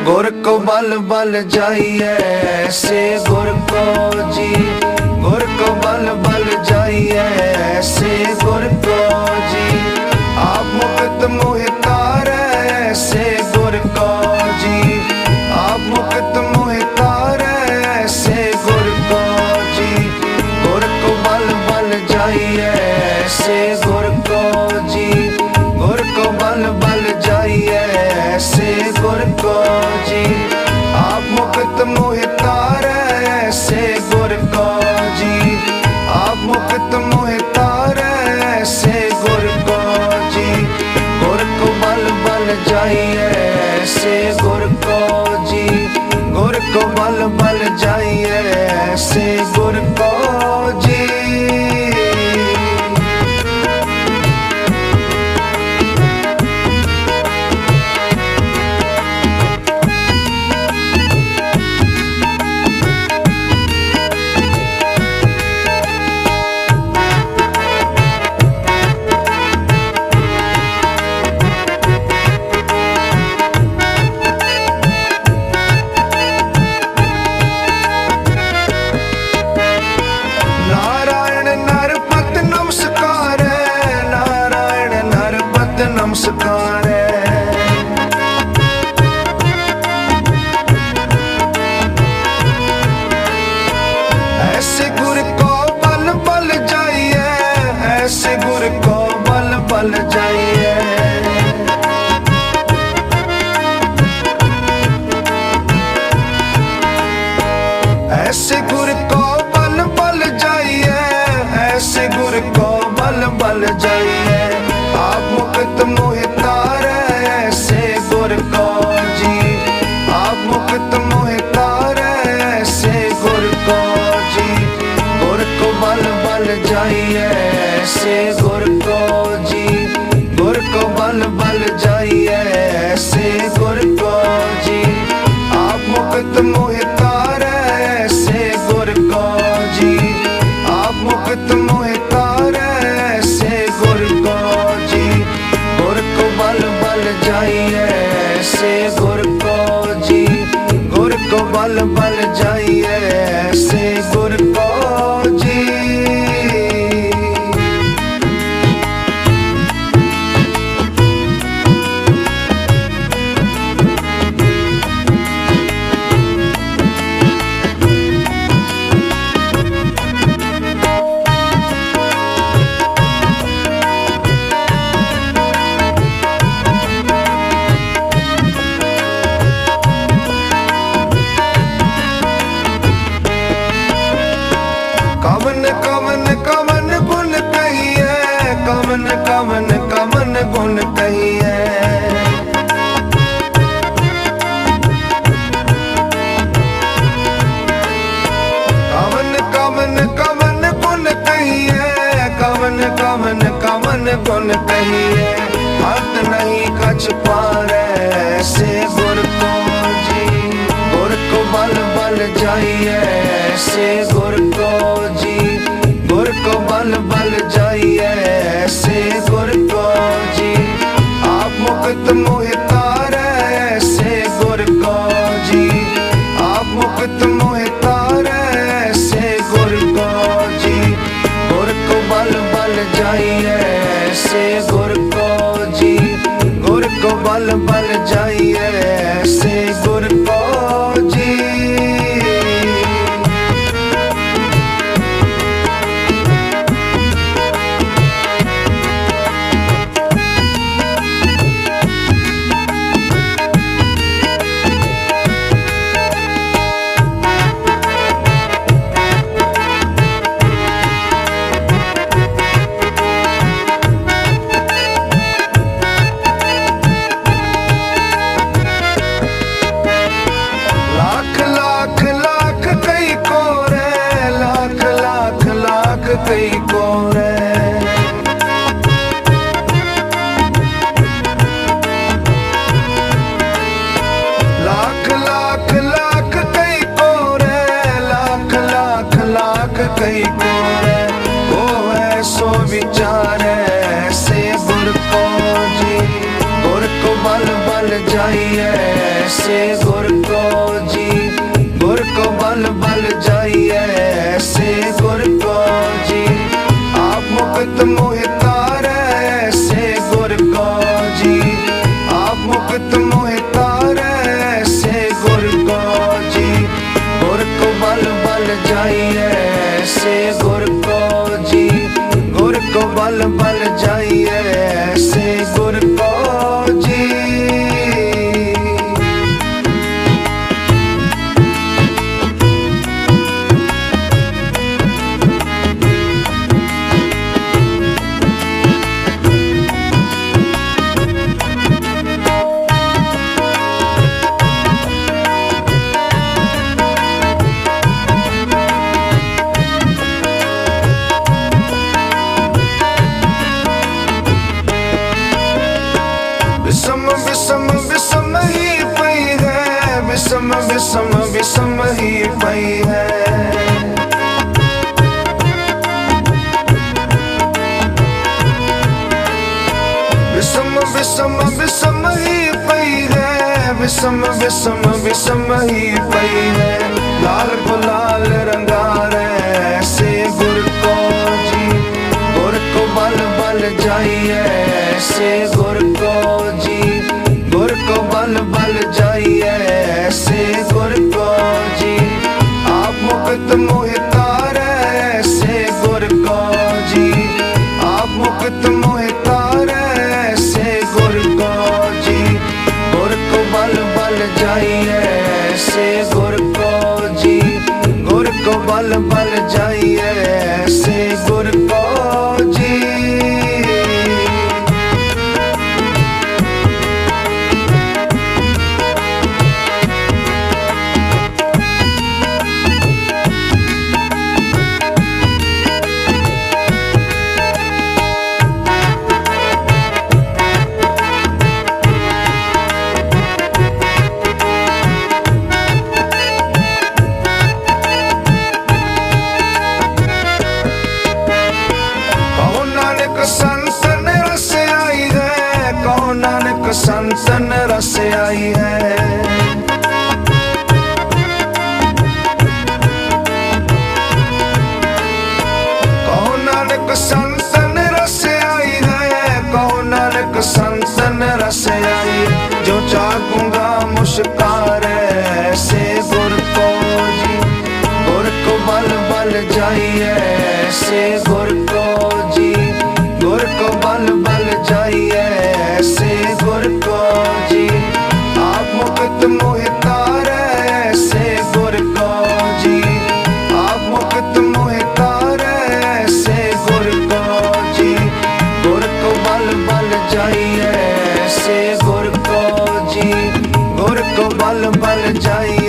गुर को बल बल जाइए ऐसे गुर को जी, गुर को बल बल जाइए ऐसे गुर को जी। आप मुक्त मोहि तारे ऐसे गुर को जी, आप मुक्त मोहि तारे ऐसे गुर को जी। गुर को बल बल जाइए ऐसे गुर को जी, गुर को बल बल जाइए ऐसे गुर को जी। आप मुक्त मोहि तारे ऐसे गुर को जी, आप मुक्त मोहि तारे ऐसे गुर को जी। गुर को बल बल जाइए ऐसे गुर को जी, गुर को बल बल जाइए ऐसे गुर को जी। नमस्कार ऐसे गुर को बल बल जाइए, ऐसे गुर को बल बल जाइए। ऐसे गुर को बल बल जाइए, ऐसे गुर को बल बल जाइए। आप मुक्त मोहि तारे ऐसे गुर को जी, आप मुक्त मोहि तारे ऐसे गुर को जी। गुर को बल बल जाइए ऐसे गुर को जी, गुर को बल बल जाइए ऐसे गुर को जी। आप मुक्त मोहि तारे ऐसे गुर को जी, आप मुक्त मोहि तारे ऐसे गुर को जी। गुर को बल बल जाइए ऐसे गुर को जी, गुर को बल बल जाइए ऐसे गुर को जी। कवन कवन कवन गुण कहिए, कवन कवन कवन गुण कहिए। कवन कवन कवन गुण कहिए, कवन कवन कवन गुण कहिए। हद नहीं कछ पारे ऐसे गुर को जी, गुर को बल बल जाइए ऐसे गुर को जी। गुर को बल बल जाइए ऐसे गुर को जी। आप मुक्त मोहि तारे ऐसे गुर को जी, आप मुक्त मोहि तारे ऐसे गुर को जी। गुर को बल बल जाइए ऐसे गुर को जी, गुर को बल बल जाइए ऐसे गुर को जी। कई कोरे लाख लाख लाख कई कोरे, लाख लाख लाख कई कोरे। वो है सो विचारे ऐसे गुर को जी, गुर को बल बल जाइए ऐसे गुर को जी, गुर को बल बल जाइए ऐसे गुर को जी। आप मुक्त मोहि तारै ऐसे गुर को जी, आप मुक्त मोहि तारै ऐसे गुर को जी। गुर को बल बल जाइए ऐसे गुर को जी, गुर को बल बल जाइए ऐसे गुर को जी। विषम विषम विषम ही पई है, विषम विषम विषम ही पई है। विषम विषम विषम ही पई है, विषम विषम विषम ही पई है। लाल गुलाल रंगारे ऐसे गुर को जी, गुर को बल बल जाइए ऐसे गुर को जी, गुर को बल बल जाइए ऐसे गुर को जी। आप मुक्त मोहि तारै ऐसे गुर को जी, आप मुक्त मोहि तारै ऐसे गुर को जी। गुर को बल बल जाइए ऐसे गुर को जी, गुर को बल बल जाइए ऐसे गुर को जी। संतन रस आई है, कहो नानक संतन रस आई है। कहो नानक संतन रस आई है, कहो नानक संतन रस आई। जो चाहूंगा मुस्कार ऐसे गुर को जी, गुर को बल बल जाइए ऐसे गुर को जी, गुर को बल बल जाइए ऐसे गुर को जी। आप मुक्त मोहि तारै ऐसे गुर को जी, आप मुक्त मोहि तारै ऐसे गुर को जी। गुर को बल बल जाइए ऐसे गुर को जी, गुर को बल बल जाइए